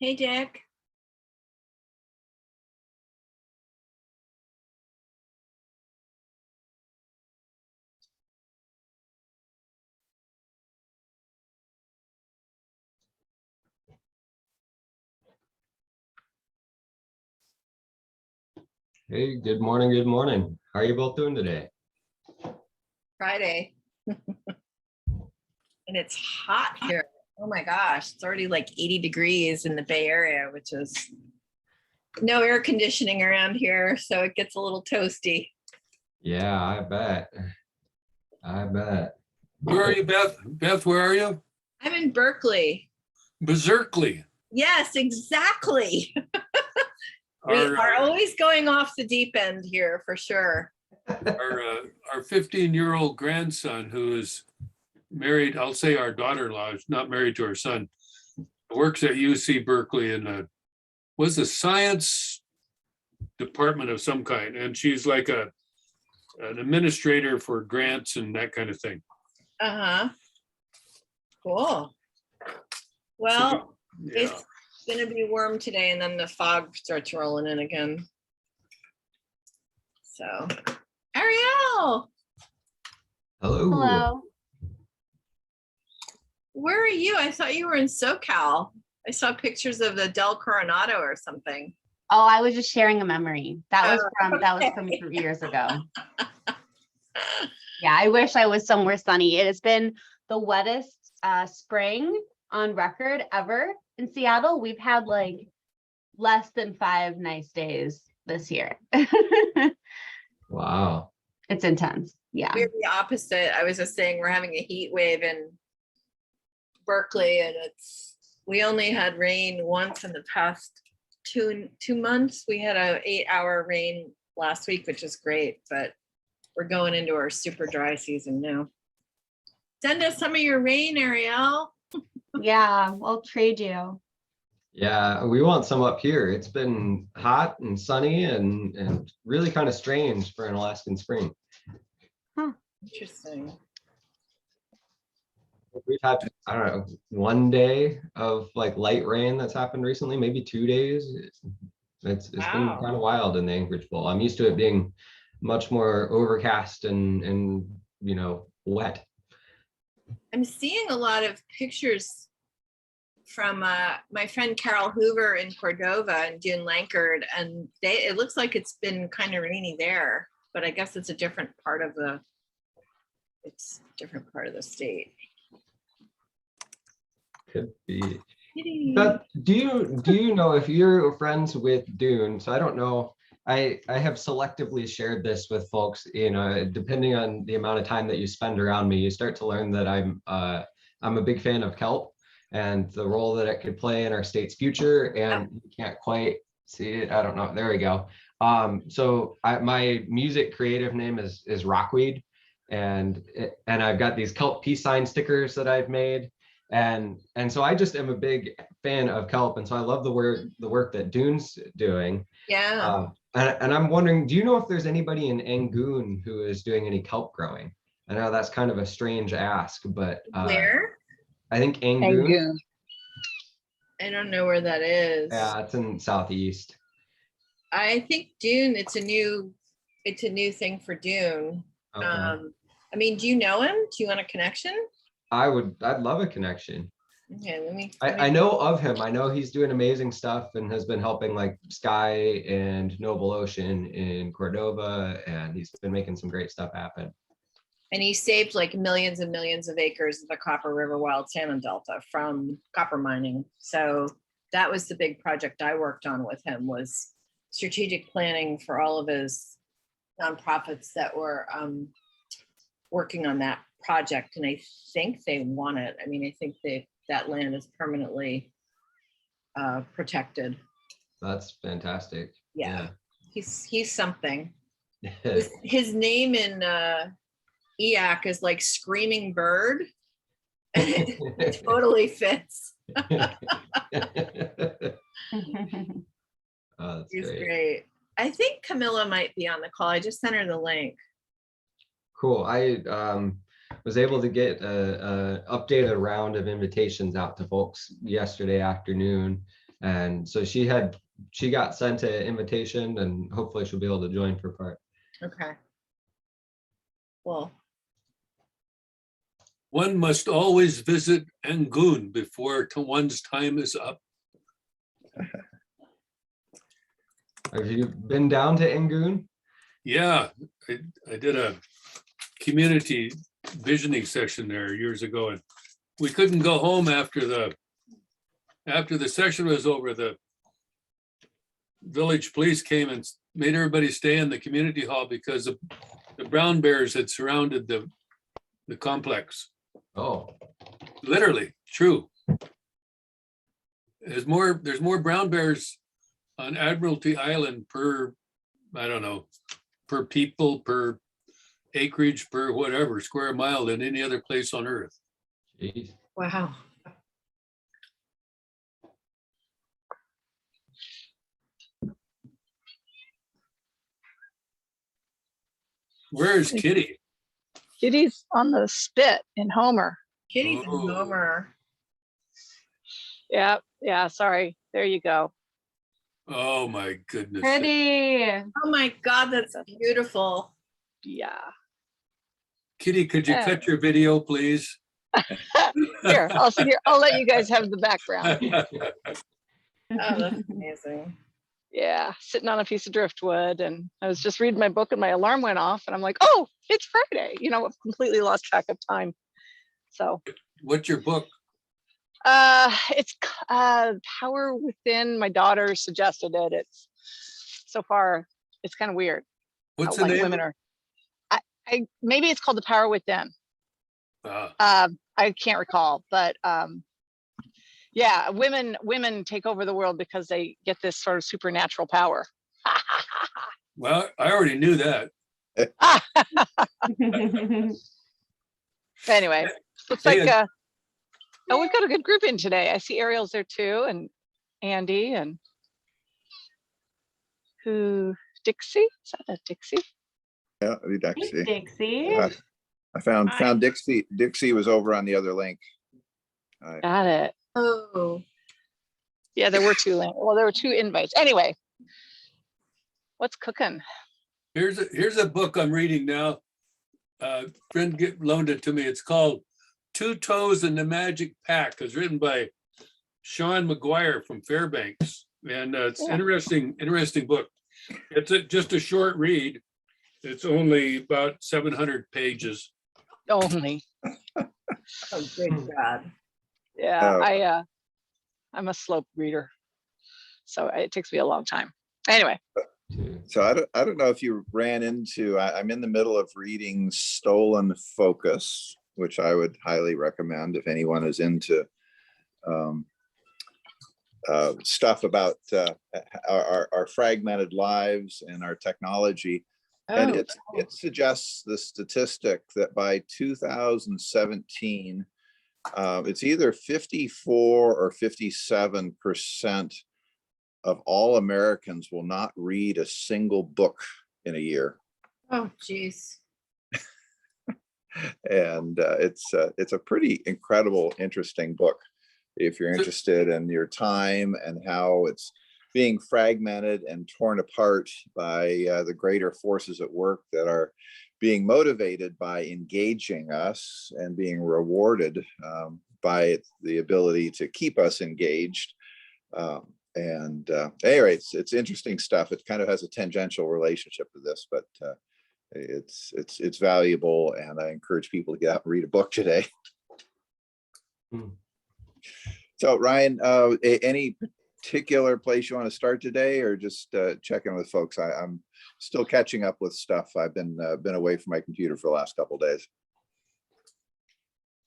Hey, Dick. Hey, good morning, good morning. How are you both doing today? Friday. And it's hot here. Oh my gosh, it's already like 80 degrees in the Bay Area, which is no air conditioning around here, so it gets a little toasty. Yeah, I bet. I bet. Where are you, Beth? Beth, where are you? I'm in Berkeley. Berserkly. Yes, exactly. We are always going off the deep end here for sure. Our 15-year-old grandson, who is married, I'll say our daughter-in-law, is not married to her son, works at UC Berkeley in was a science department of some kind, and she's like an administrator for grants and that kind of thing. Cool. Well, Yeah. it's gonna be warm today, and then the fog starts rolling in again. So, Ariel, Hello. Hello. where are you? I thought you were in SoCal. I saw pictures of the Del Coronado or something. Oh, I was just sharing a memory. That was from okay. 3 years ago. Yeah, I wish I was somewhere sunny. It has been the wettest spring on record ever in Seattle. We've had like less than 5 nice days this year. Wow. It's intense. Yeah. We're the opposite. I was just saying we're having a heat wave in Berkeley, and we only had rain once in the past two months. We had a 8-hour rain last week, which is great, but we're going into our super dry season now. Send us some of your rain, Ariel. Yeah, I'll trade you. Yeah, we want some up here. It's been hot and sunny and really kind of strange for an Alaskan spring. Interesting. We've had, I don't know, 1 day of like light rain that's happened recently, maybe 2 days. It's been Wow. kind of wild in the Anchorage Bowl. I'm used to it being much more overcast and wet. I'm seeing a lot of pictures from my friend Carol Hoover in Cordova and June Lankard, and it looks like it's been kind of rainy there, but I guess it's a different part of the state. Could be. But do you know if you're friends with Dune? So I don't know. I have selectively shared this with folks, depending on the amount of time that you spend around me, you start to learn that I'm a big fan of kelp and the role that it could play in our state's future. And you can't quite see it. I don't know. There we go. So my music creative name is Rockweed, and I've got these kelp peace sign stickers that I've made. And so I just am a big fan of kelp, and so I love the work that Dune's doing. Yeah. And I'm wondering, do you know if there's anybody in Angoon who is doing any kelp growing? I know that's kind of a strange ask, but Where? I think Angoon. I don't know where that is. Yeah, it's in Southeast. I think Dune, it's a new thing for Dune. Okay. I mean, do you know him? Do you want a connection? I'd love a connection. Okay, let me I know of him. I know he's doing amazing stuff and has been helping like Sky and Noble Ocean in Cordova, and he's been making some great stuff happen. And he saved like millions and millions of acres of the Copper River Wild Salmon Delta from copper mining. So that was the big project I worked on with him, was strategic planning for all of his nonprofits that were working on that project. And I think they won it. I mean, I think that land is permanently protected. That's fantastic. Yeah. He's something. Yeah. His name in EAC is like screaming bird. It totally fits. Oh, that's He's great. great. I think Camilla might be on the call. I just sent her the link. Cool. I was able to get a updated round of invitations out to folks yesterday afternoon, And so she got sent an invitation, and hopefully she'll be able to join for part. Okay. Well, One must always visit Angoon before one's time is up. Have you been down to Angoon? Yeah, I did a community visioning session there years ago, and we couldn't go home after the session was over. The village police came and made everybody stay in the community hall because the brown bears had surrounded the complex. Oh, Literally, true. There's more brown bears on Admiralty Island per, I don't know, per people, per acreage, per whatever, square mile than any other place on earth. geez. wow. Where is Kitty? Kitty's on the spit in Homer. Kitty's a Oh. Homer. Yeah, yeah, sorry. There you go. Oh my goodness. Pretty. Oh my God, that's beautiful. Yeah. Kitty, could you Yeah. cut your video, please? Here, I'll let you guys have the background. Oh, that's amazing. Yeah, sitting on a piece of driftwood, and I was just reading my book and my alarm went off and I'm like, oh, it's Friday. You know, I've completely lost track of time. So What's your book? it's Power Within. My daughter suggested it. It's so far, it's kind of weird. What's how, the like, name? women are. I maybe it's called The Power Within. Ah, I can't recall, but yeah, women take over the world because they get this sort of supernatural power. well, I already knew that. Anyway, looks Hey, like oh, we've got a good group in today. I see Ariel's there too, and Andy, and who, Dixie? Is that a Dixie? Yeah, it'd be Dixie. Dixie. I found Hi. Dixie. Dixie was over on the other link. Got it. Oh, Yeah, there were two well, there were two invites. Anyway, what's cooking? here's a book I'm reading now. Friend loaned it to me. It's called Two Toes in the Magic Pack. It's written by Sean McGuire from Fairbanks. And it's Yeah. interesting book. It's just a short read. It's only about 700 pages. Only. oh, good God. Yeah, Oh. I'm a slow reader, so it takes me a long time. Anyway, So I don't know if you ran into. I'm in the middle of reading Stolen Focus, which I would highly recommend if anyone is into stuff about our fragmented lives and our technology. And it suggests the statistic that by 2017, it's either 54 or 57% of all Americans will not read a single book in a year. Oh, geez. And it's a pretty incredible, interesting book if you're interested in your time and how it's being fragmented and torn apart by the greater forces at work that are being motivated by engaging us and being rewarded by the ability to keep us engaged. Anyway, it's interesting stuff. It kind of has a tangential relationship to this, but it's valuable, and I encourage people to get out and read a book today. So Ryan, any particular place you want to start today, or just check in with folks? I'm still catching up with stuff. I've been away from my computer for the last couple of days.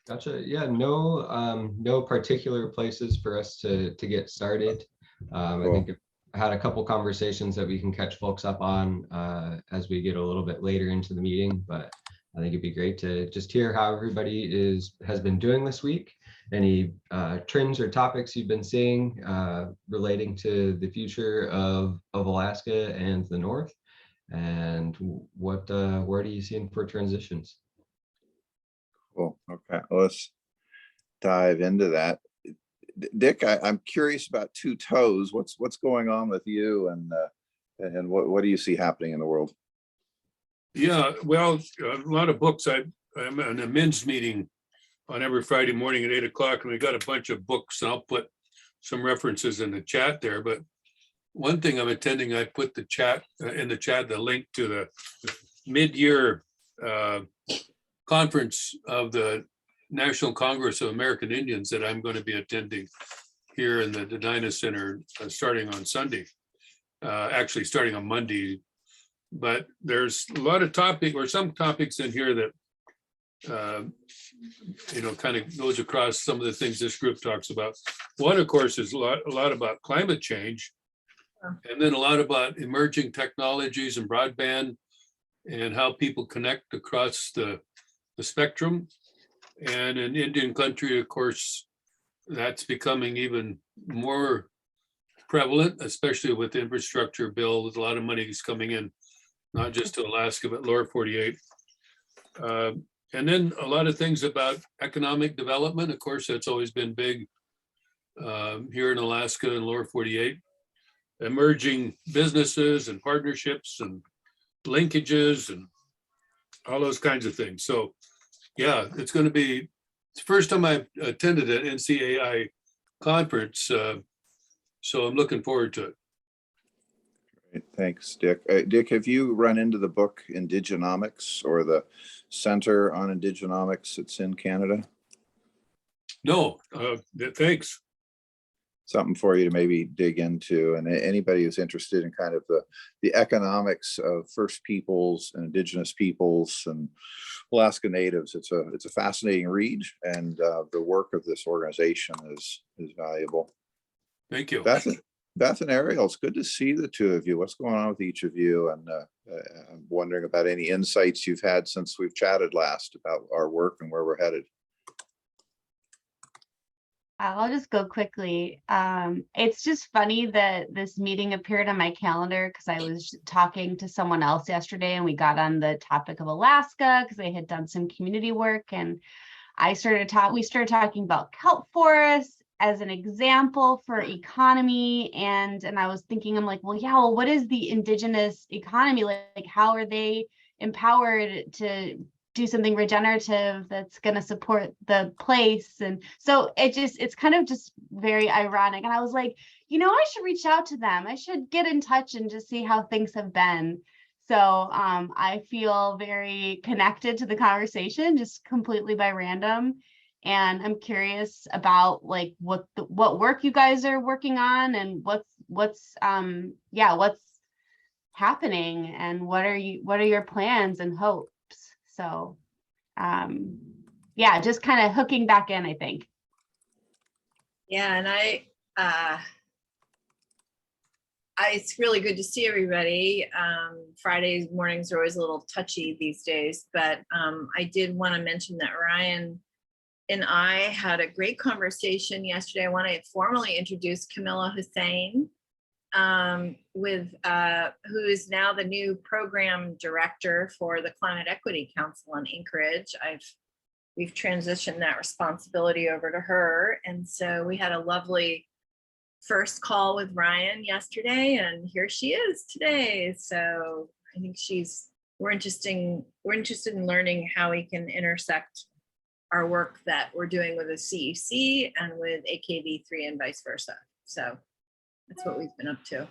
Gotcha. Yeah, no particular places for us to get started. I think I had a couple conversations that we can catch folks up on as we get a little bit later into the meeting, but I think it'd be great to just hear how everybody has been doing this week. Any trends or topics you've been seeing relating to the future of Alaska and the North, and what are you seeing for transitions? Cool. Okay, well, let's dive into that. Dick, I'm curious about Two Toes. What's going on with you, and what do you see happening in the world? Yeah, well, a lot of books. I'm in a men's meeting on every Friday morning at 8 o'clock, and we got a bunch of books. And I'll put some references in the chat there. But one thing I'm attending, I put the chat in the chat, the link to the mid-year conference of the National Congress of American Indians that I'm going to be attending here in the Denina Center starting on Sunday, actually starting on Monday. But there's a lot of some topics in here that, kind of goes across some of the things this group talks about. One, of course, is a lot about climate change, and then a lot about emerging technologies and broadband and how people connect across the spectrum. And in Indian country, of course, that's becoming even more prevalent, especially with the infrastructure bill. With a lot of money is coming in, not just to Alaska, but lower 48. And then a lot of things about economic development. Of course, that's always been big here in Alaska and lower 48. Emerging businesses and partnerships and linkages and all those kinds of things. So yeah, it's going to be the first time I've attended an NCAI conference. So I'm looking forward to it. Great, thanks, Dick. Dick, have you run into the book Indigenomics or the Center on Indigenomics that's in Canada? No, thanks. Something for you to maybe dig into, and anybody who's interested in kind of the economics of First Peoples and Indigenous peoples and Alaska Natives. It's a fascinating read, and the work of this organization is valuable. Thank you. Beth and Ariel, it's good to see the two of you. What's going on with each of you? And I'm wondering about any insights you've had since we've chatted last about our work and where we're headed. I'll just go quickly. It's just funny that this meeting appeared on my calendar because I was talking to someone else yesterday and we got on the topic of Alaska because I had done some community work, and we started talking about kelp forests as an example for economy. And I was thinking, I'm like, well, what is the Indigenous economy? Like how are they empowered to do something regenerative that's going to support the place? And so it's kind of just very ironic. And I was like, I should reach out to them. I should get in touch and just see how things have been. So I feel very connected to the conversation, just completely by random. And I'm curious about like what work you guys are working on and what's happening and what are your plans and hopes. So, just kind of hooking back in, I think. Yeah, and it's really good to see everybody. Friday mornings are always a little touchy these days, but I did want to mention that Ryan and I had a great conversation yesterday. I want to formally introduce Camilla Hussein, who is now the new program director for the Climate Equity Council on Anchorage. We've transitioned that responsibility over to her. And so we had a lovely first call with Ryan yesterday, and here she is today. So I think we're interested in learning how we can intersect our work that we're doing with the CEC and with AKV3 and vice versa. So that's what we've been up to.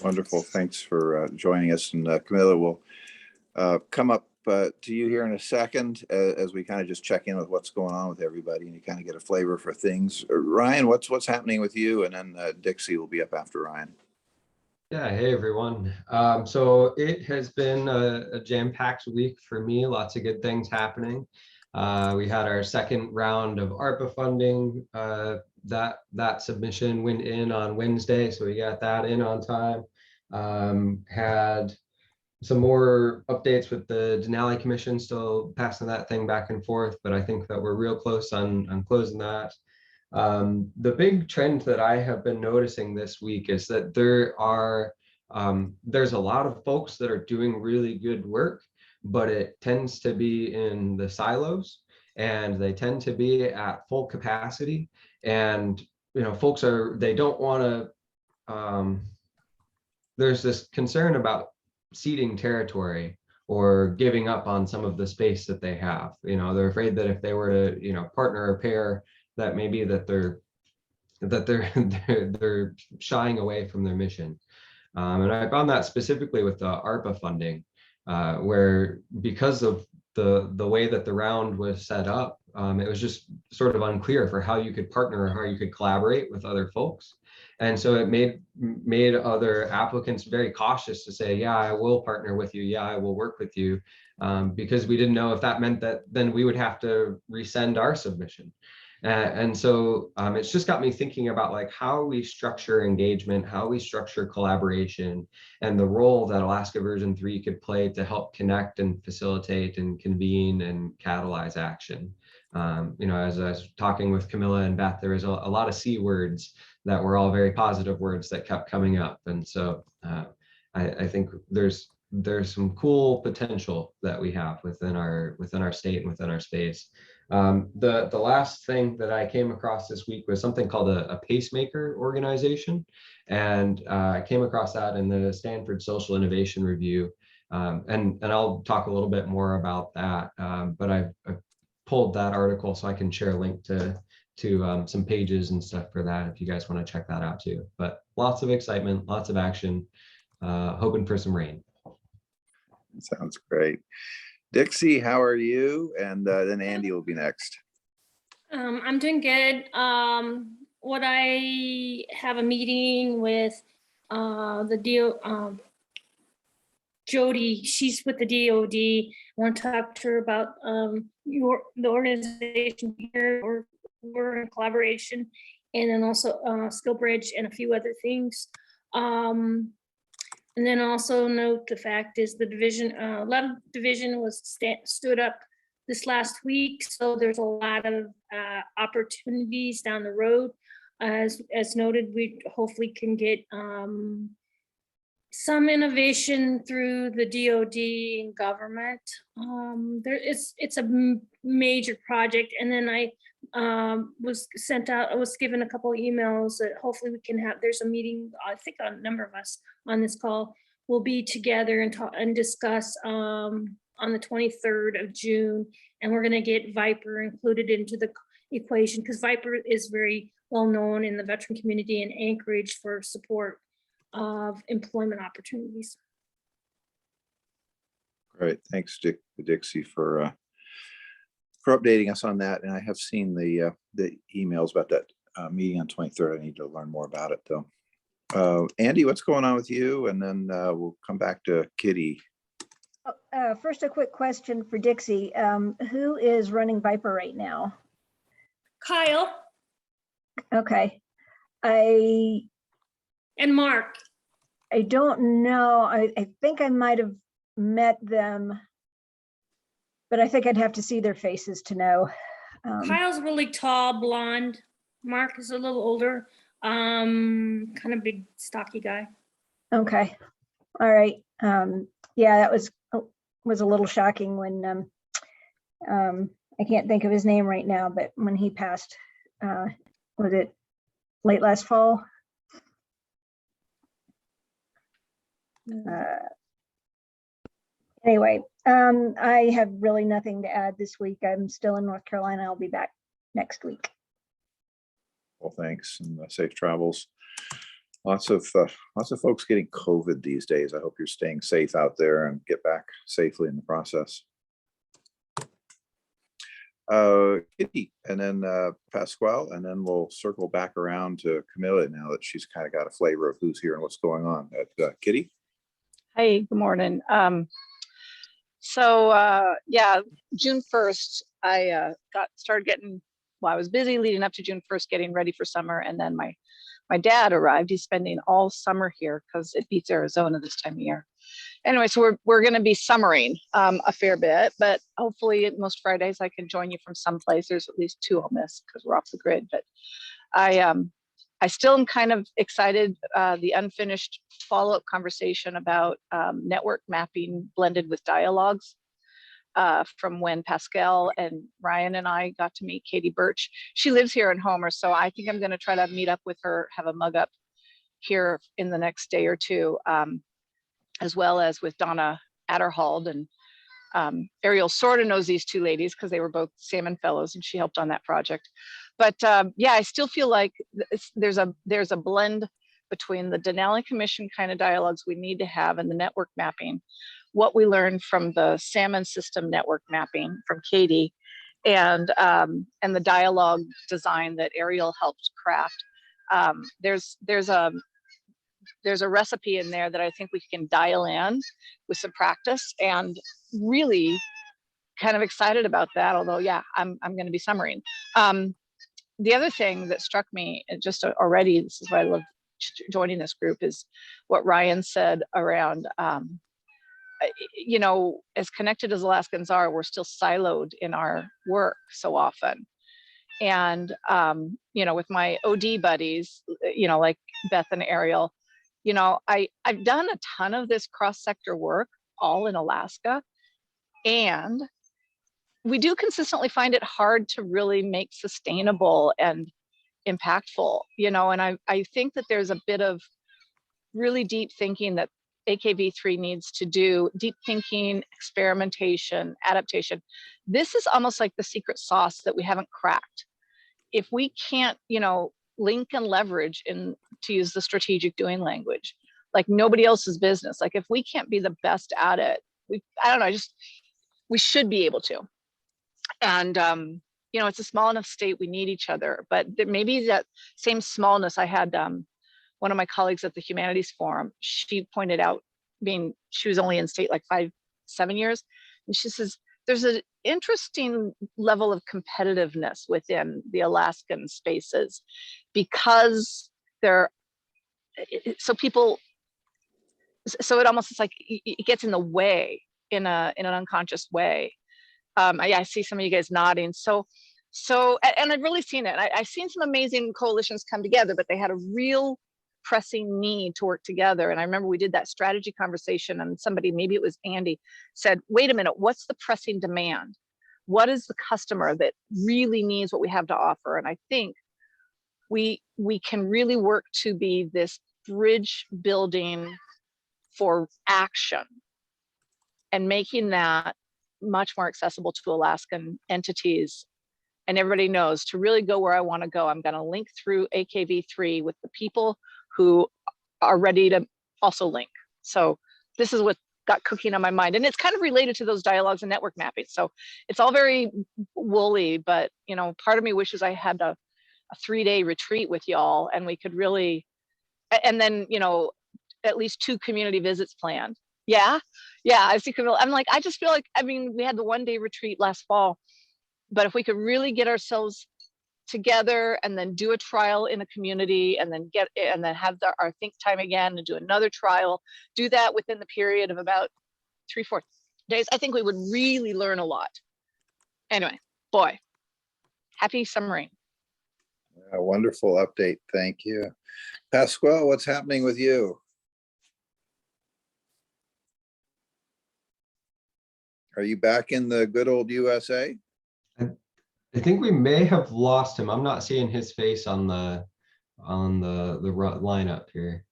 Wonderful. Thanks for joining us. And Camilla will come up to you here in a second as we kind of just check in with what's going on with everybody and you kind of get a flavor for things. Ryan, what's happening with you? And then Dixie will be up after Ryan. Yeah, hey everyone. So it has been a jam-packed week for me, lots of good things happening. We had our second round of ARPA funding. That submission went in on Wednesday, so we got that in on time. Had some more updates with the Denali Commission, still passing that thing back and forth, but I think that we're real close on closing that. The big trend that I have been noticing this week is that there's a lot of folks that are doing really good work, but it tends to be in the silos and they tend to be at full capacity. And, folks they don't want to, there's this concern about ceding territory or giving up on some of the space that they have. They're afraid that if they were to, partner or pair, that maybe that they're they're shying away from their mission. And I found that specifically with the ARPA funding, where because of the way that the round was set up, it was just sort of unclear for how you could partner or how you could collaborate with other folks. And so it made other applicants very cautious to say, yeah, I will partner with you. Yeah, I will work with you, because we didn't know if that meant that then we would have to resend our submission. And so it's just got me thinking about like how we structure engagement, how we structure collaboration, and the role that Alaska version 3 could play to help connect and facilitate and convene and catalyze action. As I was talking with Camilla and Beth, there was a lot of C words that were all very positive words that kept coming up. And so I think there's some cool potential that we have within our state and within our space. The last thing that I came across this week was something called a pacemaker organization. And I came across that in the Stanford Social Innovation Review. And I'll talk a little bit more about that. But I've pulled that article so I can share a link to some pages and stuff for that if you guys want to check that out too. But lots of excitement, lots of action, hoping for some rain. Sounds great. Dixie, how are you? And then Andy will be next. I'm doing good. What I have a meeting with Jody. She's with the DOD. I want to talk to her about the organization here. We're in collaboration, and then also SkillBridge and a few other things. And then also note the fact is the division, 11th division was stood up this last week. So there's a lot of opportunities down the road. As noted, we hopefully can get some innovation through the DOD and government. It's a major project. And then I was given a couple of emails that hopefully we can have, there's a meeting, I think a number of us on this call will be together and talk and discuss on the 23rd of June. And we're gonna get Viper included into the equation because Viper is very well known in the veteran community in Anchorage for support of employment opportunities. Great, thanks Dixie for updating us on that. And I have seen the emails about that meeting on 23rd. I need to learn more about it though. Andy, what's going on with you? And then we'll come back to Kitty. First, a quick question for Dixie. Who is running Viper right now? Kyle Okay. and Mark. I don't know. I think I might have met them, but I think I'd have to see their faces to know. Kyle's really tall, blonde. Mark is a little older, kind of big, stocky guy. Okay. All right. Yeah, that was a little shocking when I can't think of his name right now, but when he passed, was it late last fall? Anyway, I have really nothing to add this week. I'm still in North Carolina. I'll be back next week. Well, thanks and safe travels. Lots of folks getting COVID these days. I hope you're staying safe out there and get back safely in the process. Kitty, and then Pasquale, and then we'll circle back around to Camilla now that she's kind of got a flavor of who's here and what's going on. Kitty. Hey, good morning. Yeah, June 1st, I started getting, well, I was busy leading up to June 1st, getting ready for summer. And then my dad arrived. He's spending all summer here because it beats Arizona this time of year. Anyway, so we're going to be summering a fair bit, but hopefully most Fridays I can join you from someplace. There's at least 2 I'll miss because we're off the grid. But I still am kind of excited. The unfinished follow-up conversation about network mapping blended with dialogues. from when Pascal and Ryan and I got to meet Katie Birch. She lives here in Homer, so I think I'm going to try to meet up with her, have a mug up here in the next day or two, as well as with Donna Adderhold. And Ariel sort of knows these two ladies because they were both Salmon Fellows and she helped on that project. But yeah, I still feel like there's a blend between the Denali Commission kind of dialogues we need to have and the network mapping, what we learned from the salmon system network mapping from Katie, and the dialogue design that Ariel helped craft. There's a recipe in there that I think we can dial in with some practice, and really kind of excited about that. Although, yeah, I'm going to be summaring. The other thing that struck me just already, this is why I love joining this group, is what Ryan said around, you know, as connected as Alaskans are, we're still siloed in our work so often. And, you know, with my OD buddies, you know, like Beth and Ariel, you know, I've done a ton of this cross-sector work all in Alaska, and we do consistently find it hard to really make sustainable and impactful, you know, and I think that there's a bit of really deep thinking that AKV3 needs to do, deep thinking, experimentation, adaptation. This is almost like the secret sauce that we haven't cracked. If we can't, you know, link and leverage, in, to use the strategic doing language, like nobody else's business, like if we can't be the best at it, I don't know, we should be able to. And, you know, it's a small enough state, we need each other, but maybe that same smallness. I had one of my colleagues at the Humanities Forum, she pointed out, she was only in state like 5-7 years, and she says, there's an interesting level of competitiveness within the Alaskan spaces because so it almost is like it gets in the way in an unconscious way. I see some of you guys nodding. So, and I've really seen it. I've seen some amazing coalitions come together, but they had a real pressing need to work together. And I remember we did that strategy conversation, and somebody, maybe it was Andy, said, wait a minute, what's the pressing demand? What is the customer that really needs what we have to offer? And I think we can really work to be this bridge building for action and making that much more accessible to Alaskan entities. And everybody knows, to really go where I want to go, I'm going to link through AKV3 with the people who are ready to also link. So this is what got cooking on my mind. And it's kind of related to those dialogues and network mapping. So it's all very woolly, but, you know, part of me wishes I had a 3-day retreat with y'all, and we could really, and then, you know, at least 2 community visits planned. Yeah, I see. I'm like, I just feel like, I mean, we had the 1-day retreat last fall, but if we could really get ourselves together and then do a trial in a community, and then have our think time again and do another trial, do that within the period of about 3-4 days, I think we would really learn a lot. Anyway, boy, happy summering. A wonderful update. Thank you. Pasquale, what's happening with you? Are you back in the good old USA? I think we may have lost him. I'm not seeing his face on the lineup here.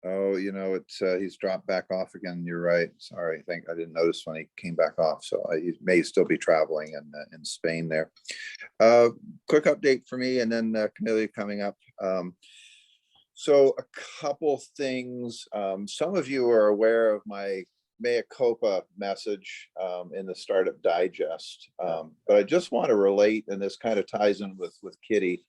Oh, you know, it's he's dropped back off again. You're right. Sorry, I didn't notice when he came back off. So he may still be traveling in Spain there. Quick update for me, and then Camellia coming up. So a couple things. Some of you are aware of my mea culpa message in the Startup Digest, but I just want to relate, and this kind of ties in with Kitty.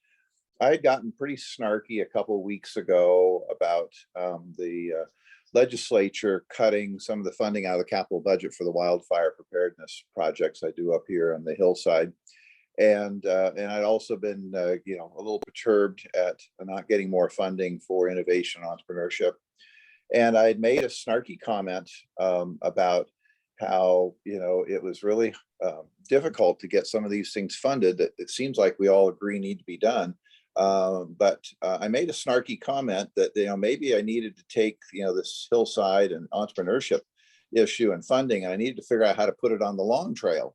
I had gotten pretty snarky a couple of weeks ago about the legislature cutting some of the funding out of the capital budget for the wildfire preparedness projects I do up here on the hillside. And I'd also been, you know, a little perturbed at not getting more funding for innovation and entrepreneurship. And I'd made a snarky comment about how, you know, it was really difficult to get some of these things funded that it seems like we all agree need to be done. But I made a snarky comment that, you know, maybe I needed to take, you know, this hillside and entrepreneurship issue and funding, and I needed to figure out how to put it on the Long Trail.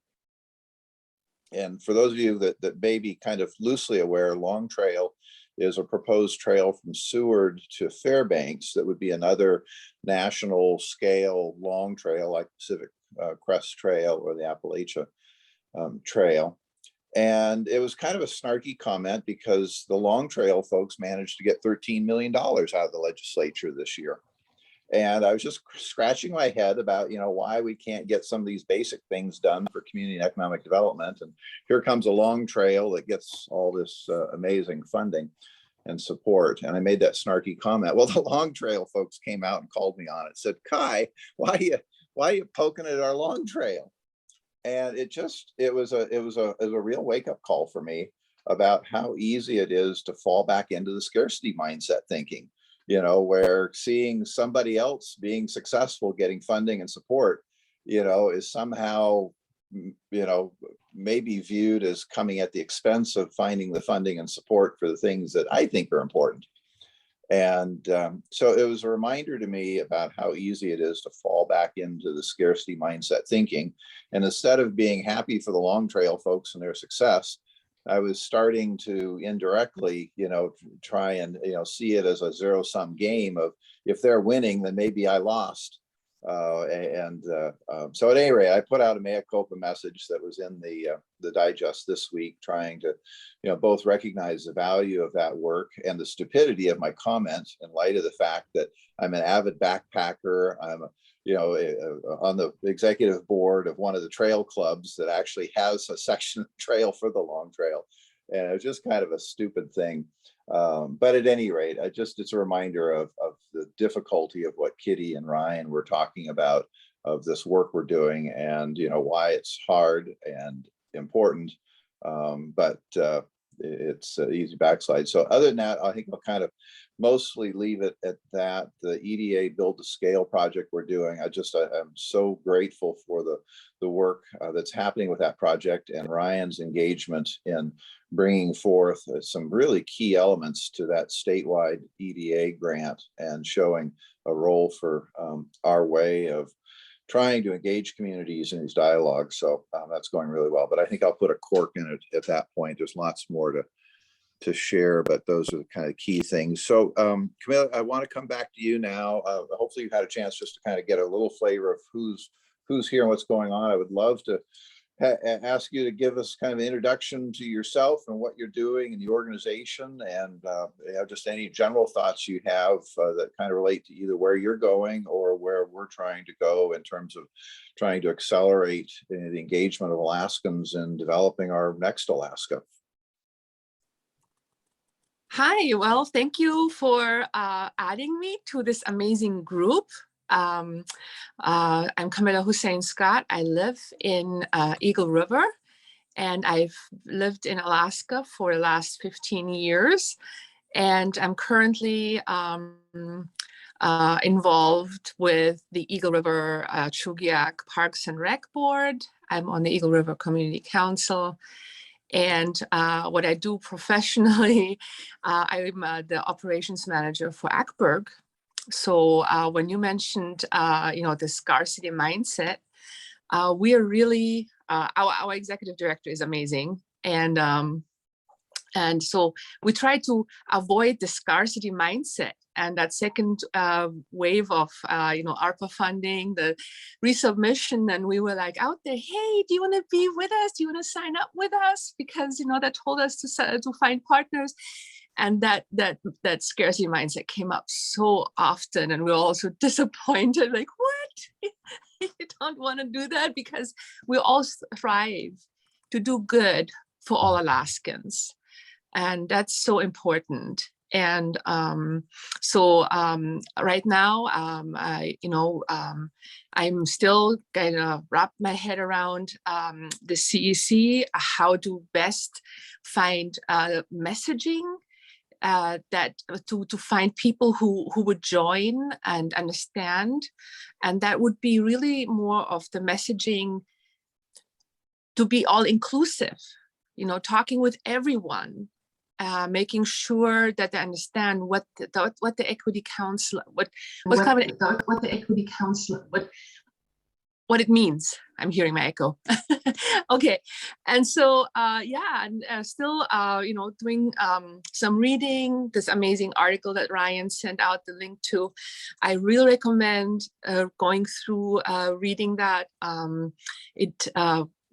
And for those of you that may be kind of loosely aware, Long Trail is a proposed trail from Seward to Fairbanks that would be another national scale long trail like Pacific Crest Trail or the Appalachia Trail. And it was kind of a snarky comment because the Long Trail folks managed to get $13 million out of the legislature this year. And I was just scratching my head about, why we can't get some of these basic things done for community and economic development. And here comes a Long Trail that gets all this amazing funding and support. And I made that snarky comment. Well, the Long Trail folks came out and called me on it, said, Kai, why are you poking at our Long Trail? And it was a real wake-up call for me about how easy it is to fall back into the scarcity mindset thinking, where seeing somebody else being successful, getting funding and support, is somehow, maybe viewed as coming at the expense of finding the funding and support for the things that I think are important. And so it was a reminder to me about how easy it is to fall back into the scarcity mindset thinking. And instead of being happy for the Long Trail folks and their success, I was starting to indirectly, try and, see it as a zero-sum game of if they're winning, then maybe I lost. So at any rate, I put out a mea culpa message that was in the digest this week, trying to, both recognize the value of that work and the stupidity of my comment in light of the fact that I'm an avid backpacker. I'm, on the executive board of one of the trail clubs that actually has a section of trail for the Long Trail. And it was just kind of a stupid thing. But at any rate, it's a reminder of the difficulty of what Kitty and Ryan were talking about, of this work we're doing, and why it's hard and important, but it's an easy backslide. So other than that, I think I'll kind of mostly leave it at that. The EDA Build to Scale project we're doing, I'm so grateful for the work that's happening with that project, and Ryan's engagement in bringing forth some really key elements to that statewide EDA grant and showing a role for our way of trying to engage communities in these dialogues. So that's going really well, but I think I'll put a cork in it at that point. There's lots more to share, but those are the kind of key things. So Camilla, I want to come back to you now. Hopefully you've had a chance just to kind of get a little flavor of who's here and what's going on. I would love to ask you to give us kind of an introduction to yourself and what you're doing in the organization, and just any general thoughts you have that kind of relate to either where you're going or where we're trying to go in terms of trying to accelerate the engagement of Alaskans in developing our next Alaska. Hi, well, thank you for adding me to this amazing group. I'm Camilla Hussein Scott. I live in Eagle River, and I've lived in Alaska for the last 15 years. And I'm currently involved with the Eagle River Chugiak Parks and Rec Board. I'm on the Eagle River Community Council. And what I do professionally, I'm the operations manager for Ackberg. So when you mentioned, the scarcity mindset, we are really, our executive director is amazing. And so we try to avoid the scarcity mindset. And that second wave of, ARPA funding, the resubmission, and we were like out there, hey, do you want to be with us? Do you want to sign up with us? Because, that told us to find partners. And that scarcity mindset came up so often, and we were also disappointed, like, what? You don't want to do that? Because we all strive to do good for all Alaskans. And that's so important. And so right now, I'm still kind of wrap my head around the CEC, how to best find messaging that to find people who would join and understand. And that would be really more of the messaging to be all inclusive, talking with everyone. Making sure that they understand what the Equity Council, what the Equity Council, what it means. I'm hearing my echo. Okay, and so yeah, and still you know, doing some reading. This amazing article that Ryan sent out the link to, I really recommend going through reading that.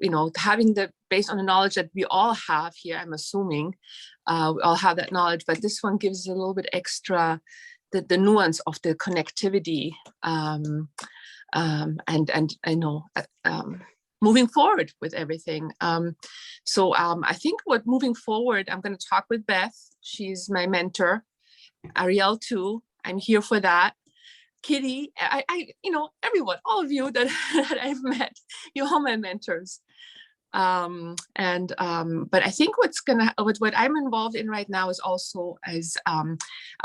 You know, having the based on the knowledge that we all have here, I'm assuming we all have that knowledge, but this one gives a little bit extra the nuance of the connectivity. And I know moving forward with everything. So I think what moving forward, I'm going to talk with Beth. She's my mentor. Ariel too. I'm here for that. Kitty, you know, everyone, all of you that, that I've met, you're all my mentors. But I think what I'm involved in right now is also as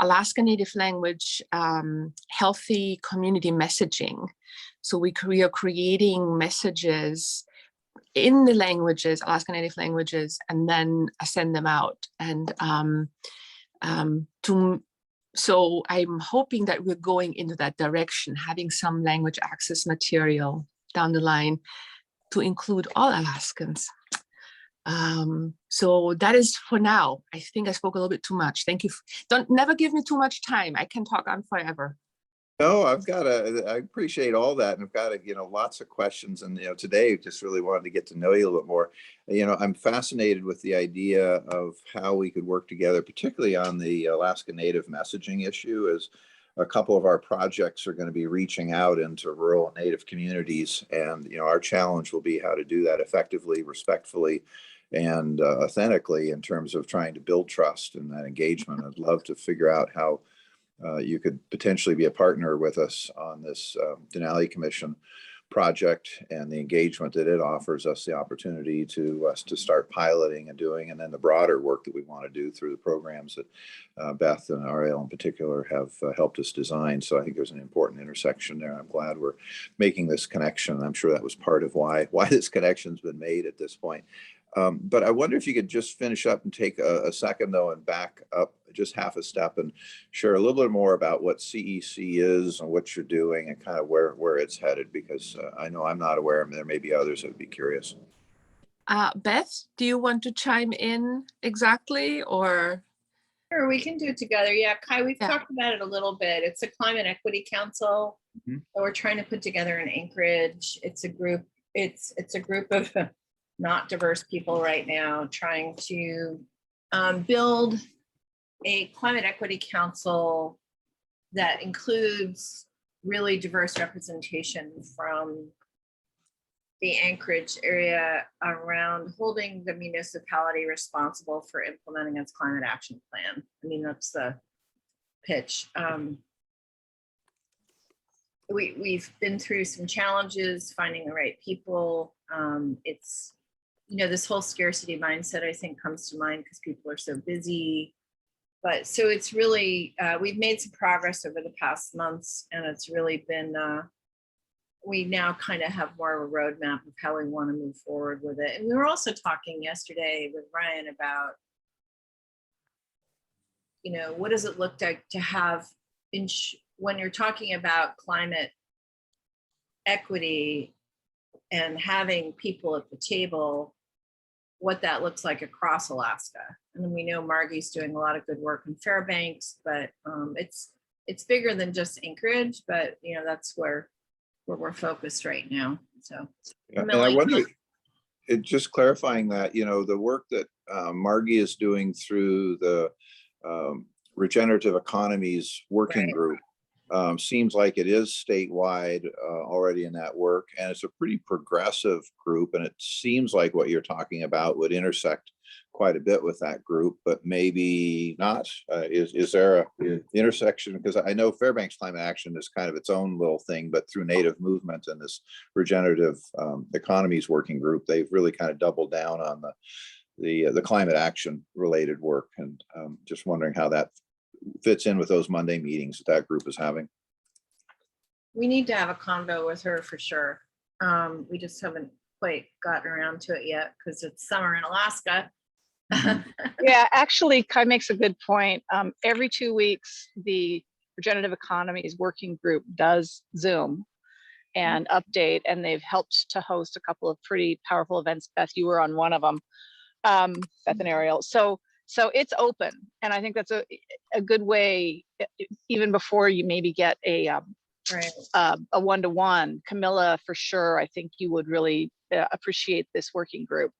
Alaska Native language healthy community messaging. So we are creating messages in the languages, Alaska Native languages, and then send them out. And so I'm hoping that we're going into that direction, having some language access material down the line to include all Alaskans. So that is for now. I think I spoke a little bit too much. Thank you. Never give me too much time. I can talk on forever. No, I appreciate all that. And I've got, lots of questions. And, today just really wanted to get to know you a little bit more. I'm fascinated with the idea of how we could work together, particularly on the Alaska Native messaging issue, as a couple of our projects are going to be reaching out into rural Native communities. And, our challenge will be how to do that effectively, respectfully, and authentically in terms of trying to build trust and that engagement. I'd love to figure out how you could potentially be a partner with us on this Denali Commission project and the engagement that it offers us the opportunity to start piloting and doing, and then the broader work that we want to do through the programs that Beth and Ariel in particular have helped us design. So I think there's an important intersection there. I'm glad we're making this connection. I'm sure that was part of why this connection's been made at this point. But I wonder if you could just finish up and take a second though and back up just half a step and share a little bit more about what CEC is and what you're doing and kind of where it's headed, because I know I'm not aware, and there may be others that would be curious. Beth, do you want to chime in exactly, or? Sure, we can do it together. Yeah, Kai, we've Yeah. talked about it a little bit. It's a Climate Equity Council that we're trying to put together in Anchorage. It's a group. It's a group of not diverse people right now trying to build a climate equity council that includes really diverse representation from the Anchorage area around holding the municipality responsible for implementing its climate action plan. I mean, that's the pitch. We've been through some challenges finding the right people. It's, this whole scarcity mindset, I think, comes to mind because people are so busy. But so it's really, we've made some progress over the past months, and it's really been, we now kind of have more of a roadmap of how we want to move forward with it. And we were also talking yesterday with Ryan about, what does it look like to have, when you're talking about climate equity and having people at the table, what that looks like across Alaska. And then we know Margie's doing a lot of good work in Fairbanks, but it's bigger than just Anchorage, but that's where we're focused right now. So yeah, and I wonder, just clarifying that, the work that Margie is doing through the Regenerative Economies Working Group seems like it is statewide already in that work, and it's a pretty progressive group, and it seems like what you're talking about would intersect quite a bit with that group, but maybe not. Is there a intersection? Because I know Fairbanks Climate Action is kind of its own little thing, but through Native movement and this Regenerative Economies Working Group, they've really kind of doubled down on the climate action related work, and just wondering how that fits in with those Monday meetings that group is having. We need to have a convo with her for sure. We just haven't quite gotten around to it yet because it's summer in Alaska. Yeah, actually, Kai makes a good point. Every 2 weeks, the Regenerative Economies Working Group does Zoom. and update, and they've helped to host a couple of pretty powerful events. Beth, you were on one of them, Beth and Ariel. So it's open, and I think that's a good way, even before you maybe get a one-to-one. Camilla, for sure, I think you would really appreciate this working group.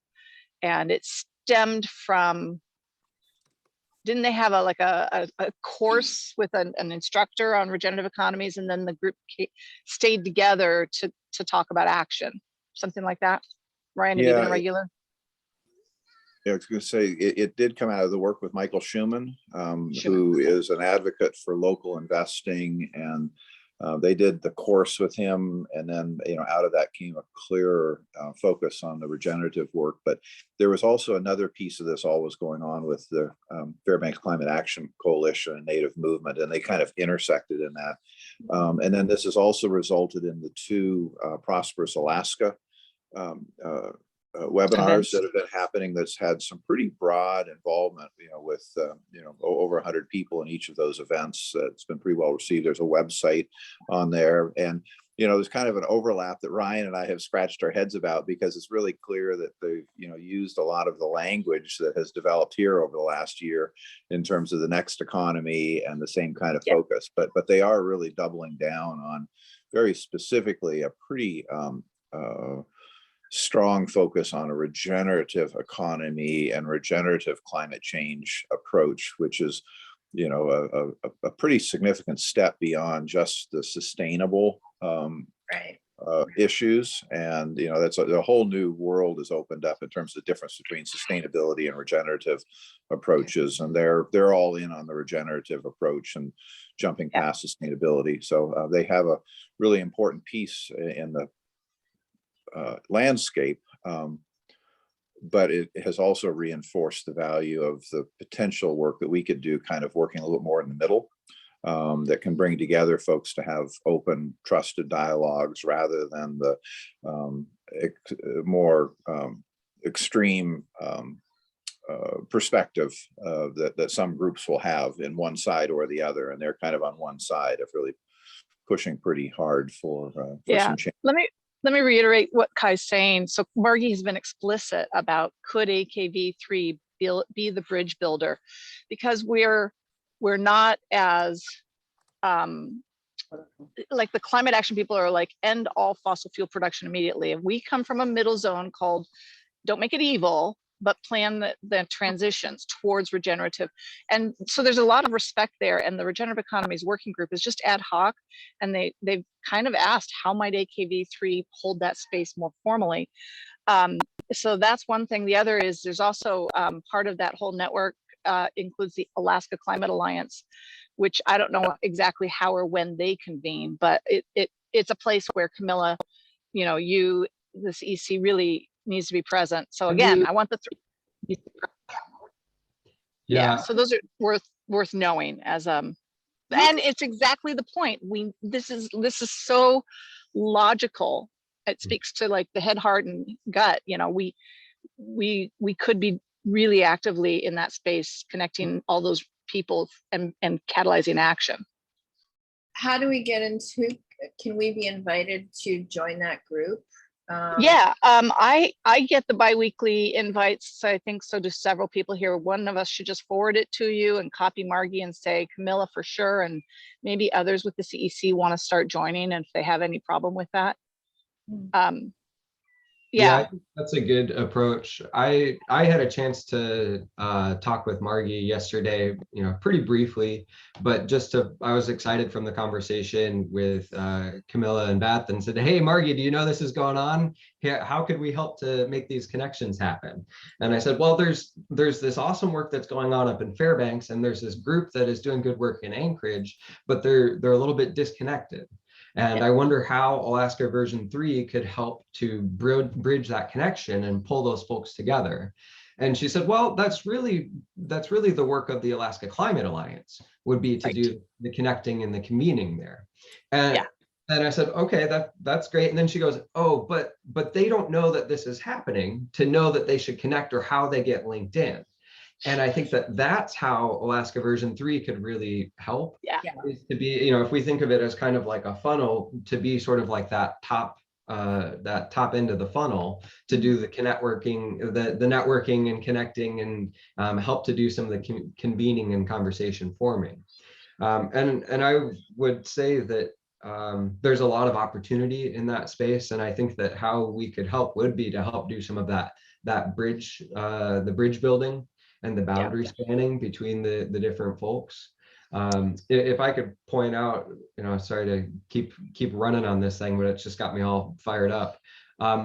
And it stemmed from, didn't they have a course with an instructor on regenerative economies, and then the group stayed together to talk about action, something like that? Ryan, have you been a regular? Yeah, I was going to say it did come out of the work with Michael Schumann, who is an advocate for local investing, and they did the course with him, and then out of that came a clearer focus on the regenerative work. But there was also another piece of this always going on with the Fairbanks Climate Action Coalition and Native Movement, and they kind of intersected in that. And then this has also resulted in the two Prosperous Alaska webinars that have been happening, that's had some pretty broad involvement, with over 100 people in each of those events. It's been pretty well received. There's a website on there, and there's kind of an overlap that Ryan and I have scratched our heads about, because it's really clear that they've used a lot of the language that has developed here over the last year in terms of the next economy and the same kind of focus, but they are really doubling down on very specifically a pretty strong focus on a regenerative economy and regenerative climate change approach, which is, a pretty significant step beyond just the sustainable issues. And, that's a whole new world has opened up in terms of the difference between sustainability and regenerative approaches. And they're all in on the regenerative approach and jumping past sustainability. So they have a really important piece in the landscape, but it has also reinforced the value of the potential work that we could do, kind of working a little bit more in the middle, that can bring together folks to have open, trusted dialogues rather than the more extreme perspective that some groups will have in one side or the other, and they're kind of on one side of really pushing pretty hard for some change. Let me reiterate what Kai's saying. So Margie has been explicit about, could AKV3 be the bridge builder? Because we're not as, like the climate action people are like, end all fossil fuel production immediately. And we come from a middle zone called, don't make it evil, but plan the transitions towards regenerative. And so there's a lot of respect there. And the Regenerative Economies Working Group is just ad hoc. And they've kind of asked, how might AKV3 hold that space more formally? So that's one thing. The other is there's also part of that whole network includes the Alaska Climate Alliance, which I don't know exactly how or when they convene, but it's a place where Camilla, this EC really needs to be present. So again, I want the three. So those are worth knowing as and it's exactly the point. This is so logical. It speaks to like the head, heart, and gut. We could be really actively in that space, connecting all those people and catalyzing action. How do we get into? Can we be invited to join that group? I get the biweekly invites. So I think so do several people here. One of us should just forward it to you and copy Margie and say Camilla for sure, and maybe others with the CEC want to start joining, and if they have any problem with that. I think that's a good approach. I had a chance to talk with Margie yesterday, pretty briefly, but I was excited from the conversation with Camilla and Beth, and said, hey, Margie, do you know this is going on? How could we help to make these connections happen? And I said, well, there's this awesome work that's going on up in Fairbanks, and there's this group that is doing good work in Anchorage, but they're a little bit disconnected. And I wonder how Alaska version 3 could help to bridge that connection and pull those folks together. And she said, well, that's really the work of the Alaska Climate Alliance, would be to do the connecting and the convening there. And I said, okay, that's great. And then she goes, oh, but they don't know that this is happening to know that they should connect or how they get linked in. And I think that that's how Alaska version 3 could really help. Yeah. Is to be, you know, if we think of it as kind of like a funnel, to be sort of like that top end of the funnel, to do the the networking and connecting, and help to do some of the convening and conversation forming. And I would say that there's a lot of opportunity in that space, and I think that how we could help would be to help do some of that bridge, the bridge building and the boundary spanning between the different folks. If I could point out, you know, sorry to keep running on this thing, but it's just got me all fired up.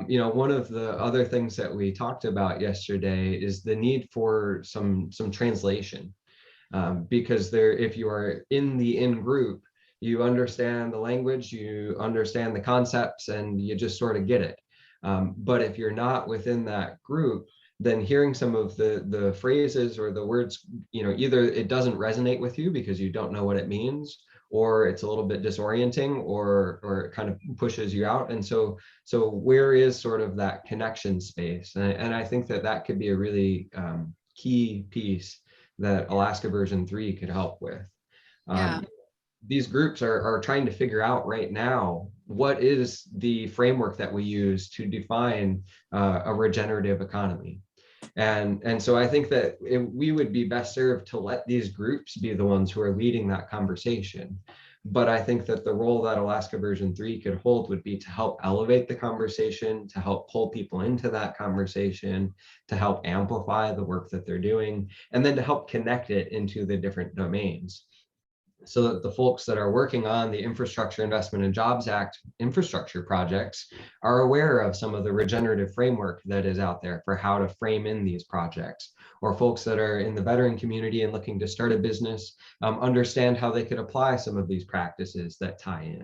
You know, one of the other things that we talked about yesterday is the need for some translation, because if you are in the in-group, you understand the language, you understand the concepts, and you just sort of get it. But if you're not within that group, then hearing some of the phrases or the words, you know, either it doesn't resonate with you because you don't know what it means, or it's a little bit disorienting, or it kind of pushes you out. And so where is sort of that connection space? And I think that could be a really key piece that Alaska version 3 could help with. These groups are trying to figure out right now, what is the framework that we use to define a regenerative economy. And so I think that we would be best served to let these groups be the ones who are leading that conversation. But I think that the role that Alaska version 3 could hold would be to help elevate the conversation, to help pull people into that conversation, to help amplify the work that they're doing, and then to help connect it into the different domains, so that the folks that are working on the Infrastructure Investment and Jobs Act infrastructure projects are aware of some of the regenerative framework that is out there for how to frame in these projects, or folks that are in the veteran community and looking to start a business understand how they could apply some of these practices that tie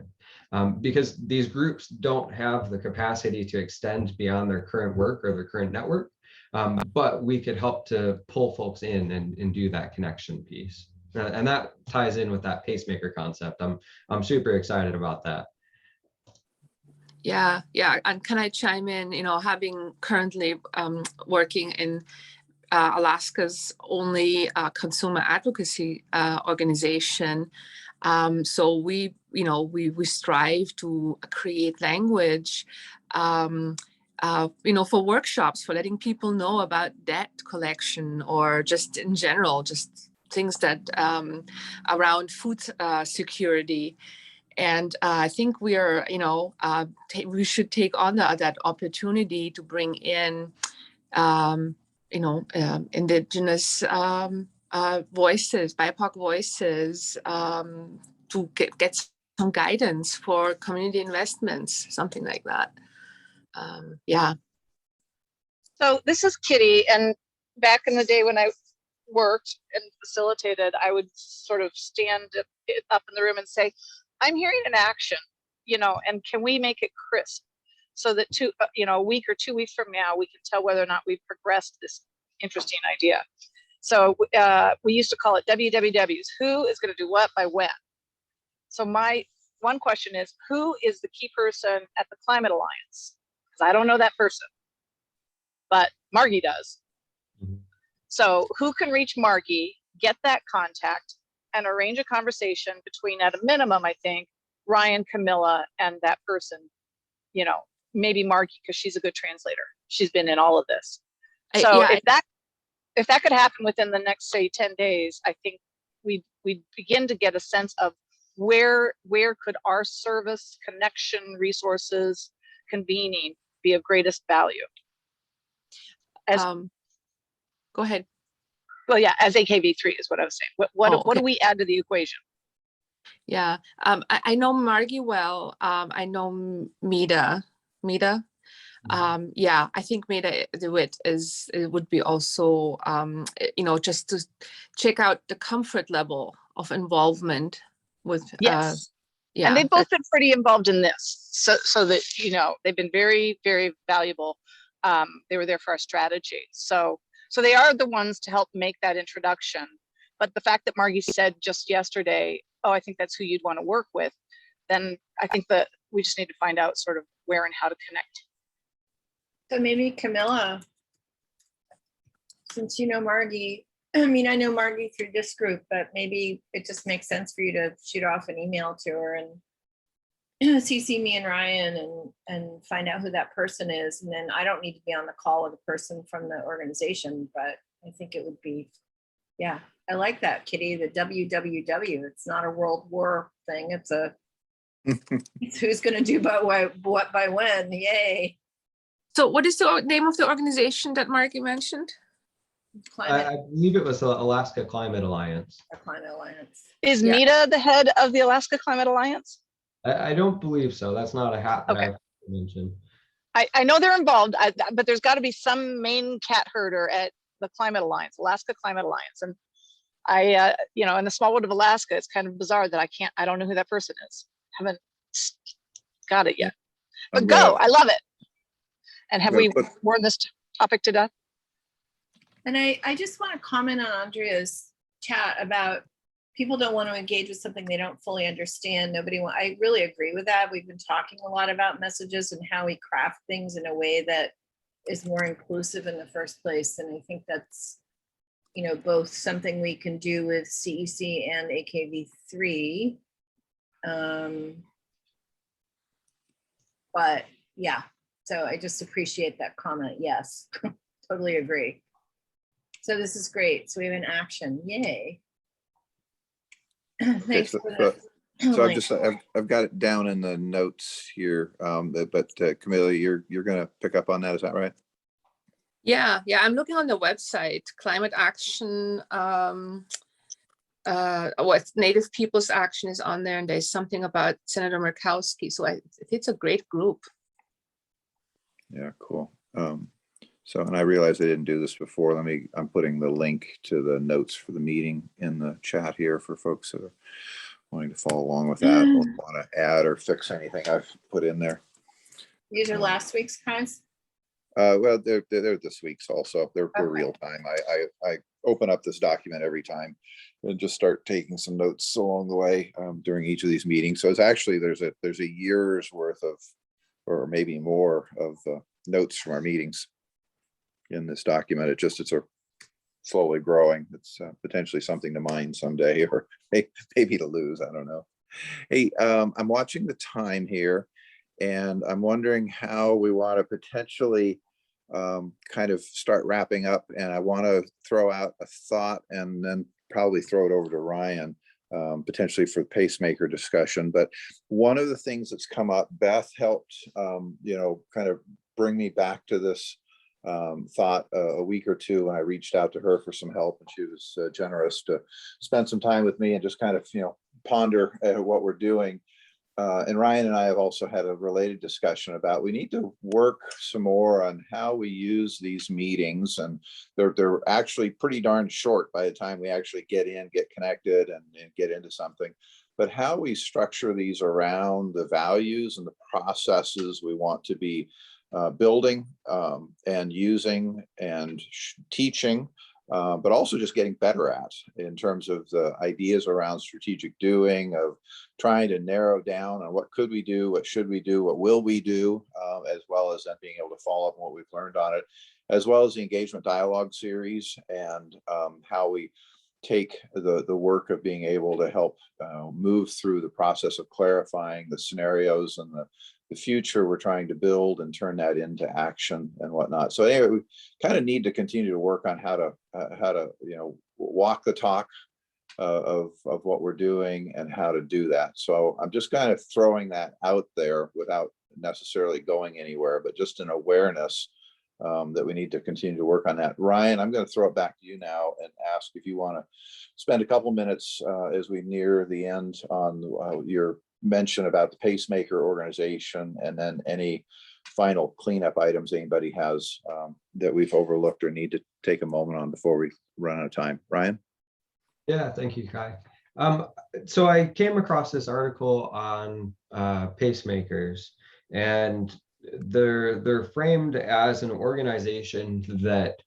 in. Because these groups don't have the capacity to extend beyond their current work or their current network, but we could help to pull folks in and do that connection piece. And that ties in with that pacemaker concept. I'm super excited about that. Yeah. And can I chime in? You know, having currently working in Alaska's only consumer advocacy organization, so we strive to create language, you know, for workshops, for letting people know about debt collection, or just in general, just things that around food security. And I think we are, you know, we should take on that opportunity to bring in, you know, indigenous voices, BIPOC voices, to get some guidance for community investments, something like that. Yeah. So this is Kitty, and back in the day when I worked and facilitated, I would sort of stand up in the room and say, I'm hearing an action, you know, and can we make it crisp so that a week or 2 weeks from now, we can tell whether or not we've progressed this interesting idea. So we used to call it WWWs, who is going to do what by when. So my one question is, who is the key person at the Climate Alliance? Because I don't know that person, but Margie does. So who can reach Margie, get that contact, and arrange a conversation between, at a minimum, I think, Ryan, Camilla, and that person, you know, maybe Margie, because she's a good translator. She's been in all of this. So if that could happen within the next, say, 10 days, I think we begin to get a sense of where could our service, connection, resources, convening be of greatest value. Go ahead. Well, yeah, as AKV3 is what I was saying. What do we add to the equation? Yeah, I know Margie well. I know Mida. Yeah, I think Mida DeWitt it would be also, you know, just to check out the comfort level of involvement with. Yes. Yeah. And they've both been pretty involved in this, so that, you know, they've been very, very valuable. They were there for our strategy. So they are the ones to help make that introduction. But the fact that Margie said just yesterday, oh, I think that's who you'd want to work with, then I think that we just need to find out sort of where and how to connect. So maybe Camilla, since you know Margie, I mean, I know Margie through this group, but maybe it just makes sense for you to shoot off an email to her and CC me and Ryan and find out who that person is. And then I don't need to be on the call with a person from the organization, but I think it would be, yeah, I like that, Kitty, the WWW. It's not a world war thing. It's a, it's who's going to do but what by when. Yay. So what is the name of the organization that Margie mentioned? Climate, I believe it was the Alaska Climate Alliance. Climate Alliance. Is Yeah. Nita the head of the Alaska Climate Alliance? I don't believe so. That's not a hat that Okay. I've mentioned. I know they're involved, but there's got to be some main cat herder at the Climate Alliance, Alaska Climate Alliance. And I, you know, in the small world of Alaska, it's kind of bizarre that I don't know who that person is. Haven't got it yet. But I'm go, gonna- I love it. And have I'm we gonna put- worn this topic to death? And I just want to comment on Andrea's chat about people don't want to engage with something they don't fully understand. I really agree with that. We've been talking a lot about messages and how we craft things in a way that is more inclusive in the first place. And I think that's, you know, both something we can do with CEC and AKV3. But yeah, so I just appreciate that comment. Yes, totally agree. So this is great. So we have an action. Yay. Thanks so- for that. So I've got it down in the notes here, but Camilla, you're gonna pick up on that, is that right? Yeah, I'm looking on the website, Climate Action. What Native Peoples Action is on there, and there's something about Senator Murkowski. So it's a great group. Yeah, cool. So, and I realized I didn't do this before. I'm putting the link to the notes for the meeting in the chat here for folks that are wanting to follow along with that, or want to add or fix anything I've put in there. These are last week's crimes. Well, they're this week's also. They're Okay. real time. I open up this document every time and just start taking some notes along the way during each of these meetings. So it's actually there's a year's worth of, or maybe more of notes from our meetings in this document. It's a slowly growing. It's potentially something to mine someday, or maybe to lose. I don't know. Hey, I'm watching the time here, and I'm wondering how we want to potentially kind of start wrapping up. And I want to throw out a thought and then probably throw it over to Ryan, potentially for the pacemaker discussion. But one of the things that's come up, Beth helped, kind of bring me back to this thought a week or two when I reached out to her for some help, and she was generous to spend some time with me and just kind of, ponder what we're doing. And Ryan and I have also had a related discussion about we need to work some more on how we use these meetings, and they're actually pretty darn short by the time we actually get connected and get into something. But how we structure these around the values and the processes we want to be building and using and teaching, but also just getting better at in terms of the ideas around strategic doing, of trying to narrow down on what could we do, what should we do, what will we do, as well as then being able to follow up on what we've learned on it, as well as the engagement dialogue series, and how we take the work of being able to help move through the process of clarifying the scenarios and the future we're trying to build and turn that into action and whatnot. So anyway, we kind of need to continue to work on how to walk the talk of what we're doing and how to do that. So I'm just kind of throwing that out there without necessarily going anywhere, but just an awareness that we need to continue to work on that. Ryan, I'm going to throw it back to you now and ask if you want to spend a couple minutes as we near the end on your mention about the pacemaker organization, and then any final cleanup items anybody has that we've overlooked or need to take a moment on before we run out of time. Ryan? Yeah, thank you, Kai. So I came across this article on pacemakers, and they're framed as an organization that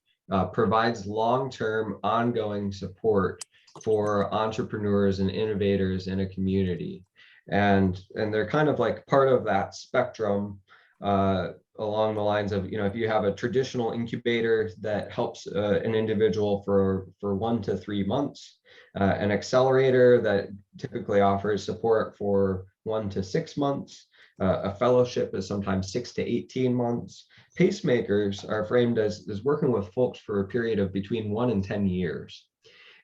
provides long-term ongoing support for entrepreneurs and innovators in a community. And they're kind of like part of that spectrum along the lines of, if you have a traditional incubator that helps an individual for 1 to 3 months, an accelerator that typically offers support for 1 to 6 months, a fellowship is sometimes 6 to 18 months. Pacemakers are framed as working with folks for a period of between 1 and 10 years.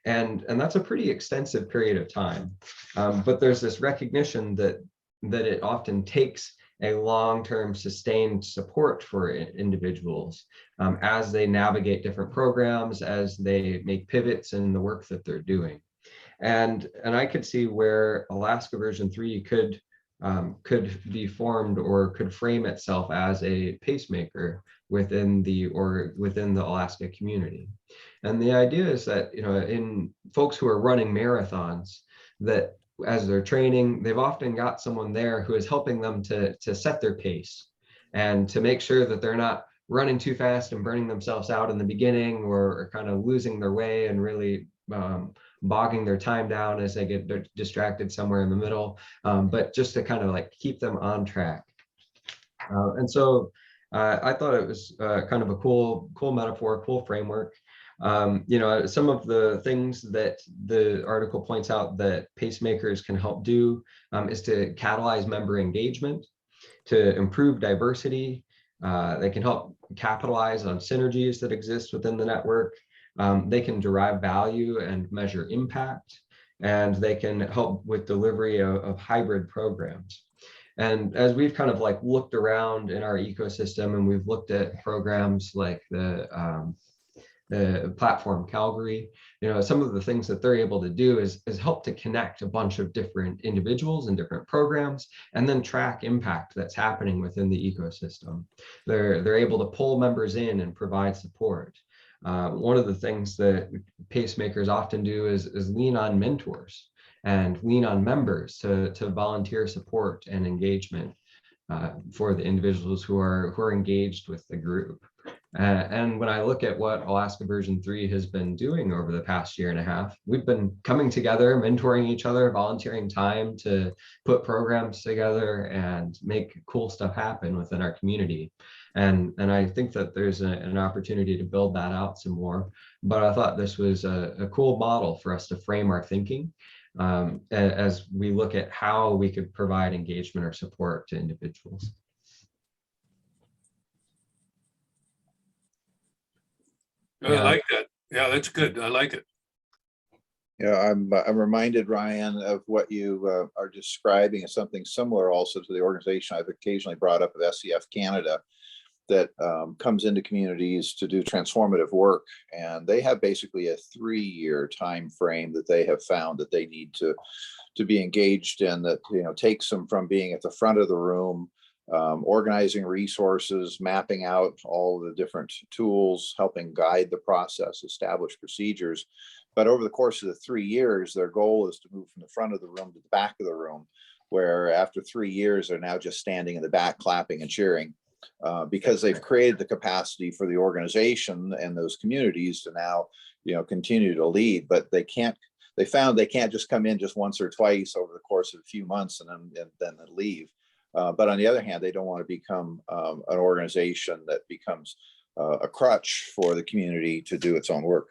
And that's a pretty extensive period of time. But there's this recognition that it often takes a long-term sustained support for individuals as they navigate different programs, as they make pivots in the work that they're doing. And I could see where Alaska version 3 could be formed or could frame itself as a pacemaker within the Alaska community. And the idea is that, in folks who are running marathons, that as they're training, they've often got someone there who is helping them to set their pace and to make sure that they're not running too fast and burning themselves out in the beginning, or kind of losing their way and really bogging their time down as they get distracted somewhere in the middle, but just to kind of like keep them on track. And so I thought it was kind of a cool metaphor, cool framework. Some of the things that the article points out that pacemakers can help do is to catalyze member engagement, to improve diversity. They can help capitalize on synergies that exist within the network. They can derive value and measure impact, and they can help with delivery of hybrid programs. And as we've kind of like looked around in our ecosystem, and we've looked at programs like the platform Calgary, some of the things that they're able to do is help to connect a bunch of different individuals and different programs, and then track impact that's happening within the ecosystem. They're able to pull members in and provide support. One of the things that pacemakers often do is lean on mentors and lean on members to volunteer support and engagement for the individuals who are engaged with the group. And when I look at what Alaska version 3 has been doing over the past year and a half, we've been coming together, mentoring each other, volunteering time to put programs together and make cool stuff happen within our community. And I think that there's an opportunity to build that out some more. But I thought this was a cool model for us to frame our thinking as we look at how we could provide engagement or support to individuals. I like that. Yeah, that's good. I like it. Yeah, I'm reminded, Ryan, of what you are describing as something similar also to the organization I've occasionally brought up of SCF Canada, that comes into communities to do transformative work. And they have basically a 3-year time frame that they have found that they need to be engaged in, that takes them from being at the front of the room, organizing resources, mapping out all the different tools, helping guide the process, establish procedures. But over the course of the 3 years, their goal is to move from the front of the room to the back of the room, where after 3 years, they're now just standing in the back, clapping and cheering, because they've created the capacity for the organization and those communities to now, continue to lead. But they found they can't just come in just once or twice over the course of a few months and then leave. But on the other hand, they don't want to become an organization that becomes a crutch for the community to do its own work.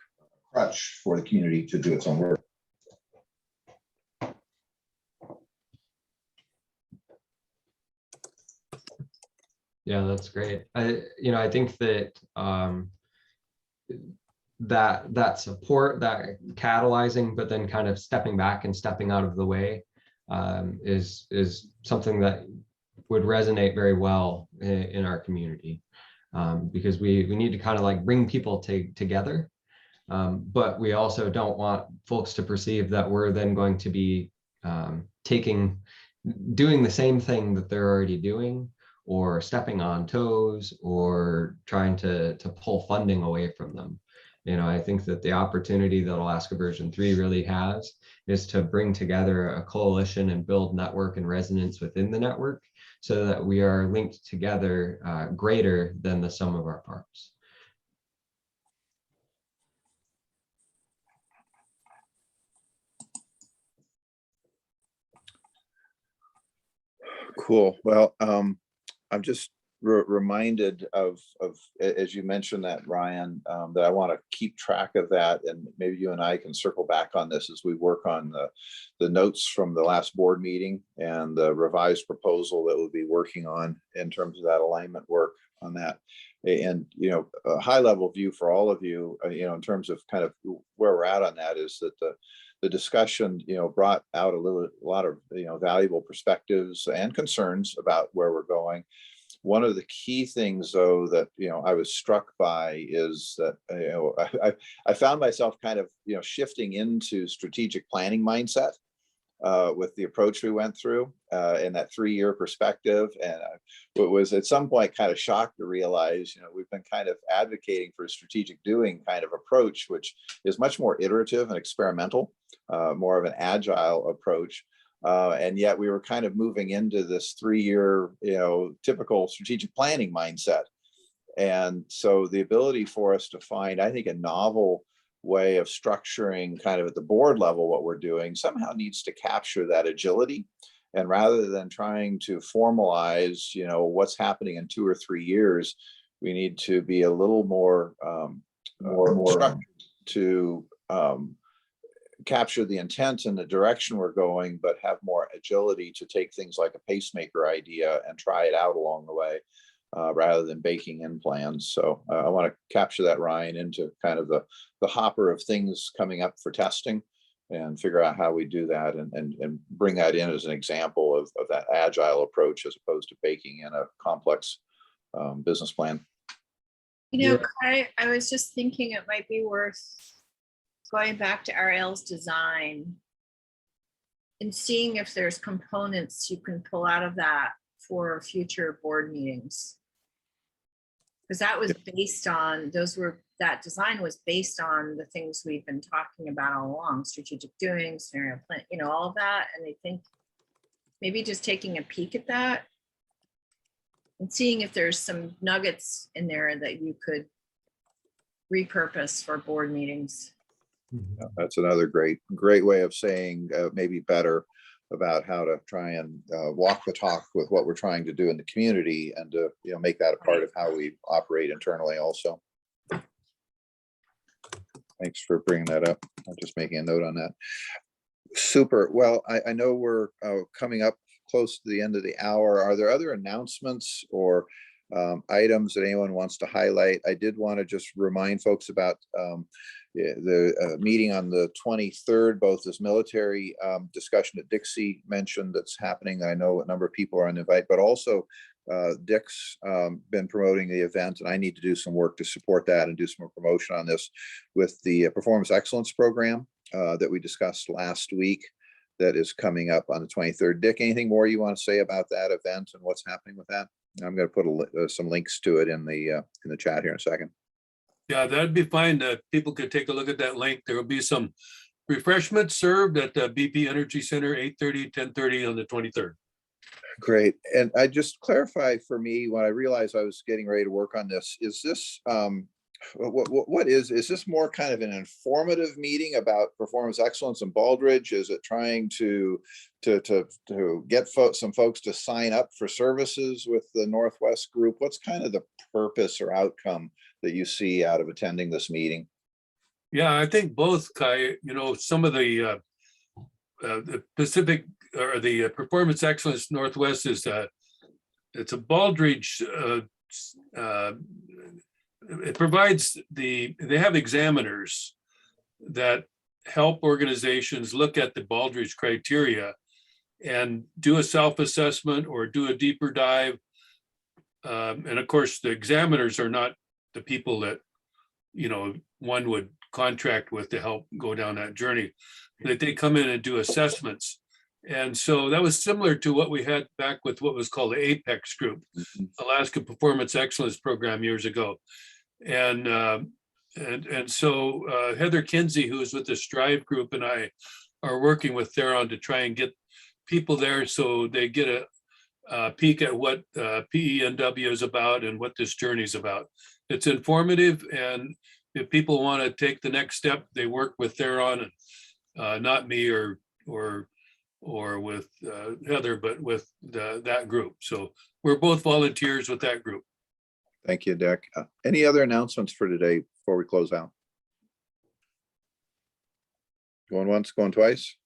Yeah, that's great. I think that that support, that catalyzing, but then kind of stepping back and stepping out of the way is something that would resonate very well in our community, because we need to kind of like bring people together, but we also don't want folks to perceive that we're then going to be doing the same thing that they're already doing, or stepping on toes, or trying to pull funding away from them. I think that the opportunity that Alaska version 3 really has is to bring together a coalition and build network and resonance within the network, so that we are linked together greater than the sum of our parts. Cool. Well, I'm just reminded of, as you mentioned that, Ryan, that I want to keep track of that, and maybe you and I can circle back on this as we work on the notes from the last board meeting and the revised proposal that we'll be working on in terms of that alignment work on that. And, you know, a high level view for all of you, you know, in terms of kind of where we're at on that, is that the discussion, you know, brought out a lot of, you know, valuable perspectives and concerns about where we're going. One of the key things, though, that, you know, I was struck by is that, you know, I found myself kind of, you know, shifting into strategic planning mindset with the approach we went through in that 3-year perspective. And it was at some point kind of shocked to realize, you know, we've been kind of advocating for a strategic doing kind of approach, which is much more iterative and experimental, more of an agile approach. And yet we were kind of moving into this 3-year, you know, typical strategic planning mindset. And so the ability for us to find, I think, a novel way of structuring kind of at the board level what we're doing somehow needs to capture that agility. And rather than trying to formalize, you know, what's happening in 2 or 3 years, we need to be a little more structured to capture the intent and the direction we're going, but have more agility to take things like a pacemaker idea and try it out along the way, rather than baking in plans. So I want to capture that, Ryan, into kind of the hopper of things coming up for testing, and figure out how we do that, and bring that in as an example of that agile approach, as opposed to baking in a complex business plan. You know, I was just thinking it might be worth going back to Ariel's design and seeing if there's components you can pull out of that for future board meetings. Because that was based on, that design was based on the things we've been talking about all along: strategic doing, scenario plan, you know, all of that. And I think maybe just taking a peek at that and seeing if there's some nuggets in there that you could repurpose for board meetings. That's another great way of saying maybe better about how to try and walk the talk with what we're trying to do in the community, and to, you know, make that a part of how we operate internally also. Thanks for bringing that up. I'm just making a note on that. Super. Well, I know we're coming up close to the end of the hour. Are there other announcements or items that anyone wants to highlight? I did want to just remind folks about the meeting on the 23rd, both this military discussion that Dixie mentioned that's happening. I know a number of people are on the invite, but also Dick's been promoting the event, and I need to do some work to support that and do some more promotion on this with the Performance Excellence Program that we discussed last week, that is coming up on the 23rd. Dick, anything more you want to say about that event and what's happening with that? I'm going to put some links to it in the chat here in a second. Yeah, that'd be fine. People could take a look at that link. There will be some refreshments served at the BP Energy Center, 8:30, 10:30 on the 23rd. Great. And I just clarify for me, when I realized I was getting ready to work on this, is this what is this more kind of an informative meeting about performance excellence in Baldridge? Is it trying to get some folks to sign up for services with the Northwest group? What's kind of the purpose or outcome that you see out of attending this meeting? Yeah, I think both, Kai. You know, some of the Pacific or the Performance Excellence Northwest is it's a Baldridge. It provides they have examiners that help organizations look at the Baldridge criteria and do a self-assessment or do a deeper dive. And of course, the examiners are not the people that, you know, one would contract with to help go down that journey, that they come in and do assessments. And so that was similar to what we had back with what was called the APEX group, Alaska Performance Excellence Program, years ago. And so Heather Kinsey, who is with the Strive group, and I are working with Theron to try and get people there so they get a peek at what PENW is about and what this journey is about. It's informative, and if people want to take the next step, they work with Theron, and not me or or with Heather, but with that group. So we're both volunteers with that group. Thank you, Dick. Any other announcements for today before we close out? Going once, going twice?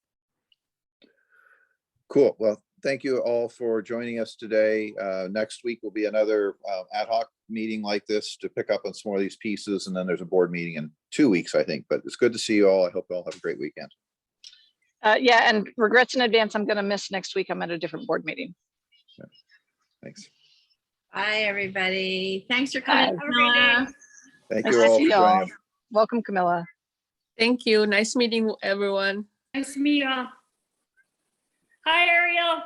Cool. Well, thank you all for joining us today. Next week will be another ad hoc meeting like this to pick up on some more of these pieces. And then there's a board meeting in 2 weeks, I think. But it's good to see you all. I hope you all have a great weekend. Yeah, and regrets in advance, I'm gonna miss next week. I'm at a different board meeting. Thanks. Bye, everybody. Thanks for coming. Bye. Have a great day. Camilla. Thank Nice you to all for see y'all. joining us. Welcome, Camilla. Thank you. Nice meeting everyone. Nice to meet you all. Hi, Ariel.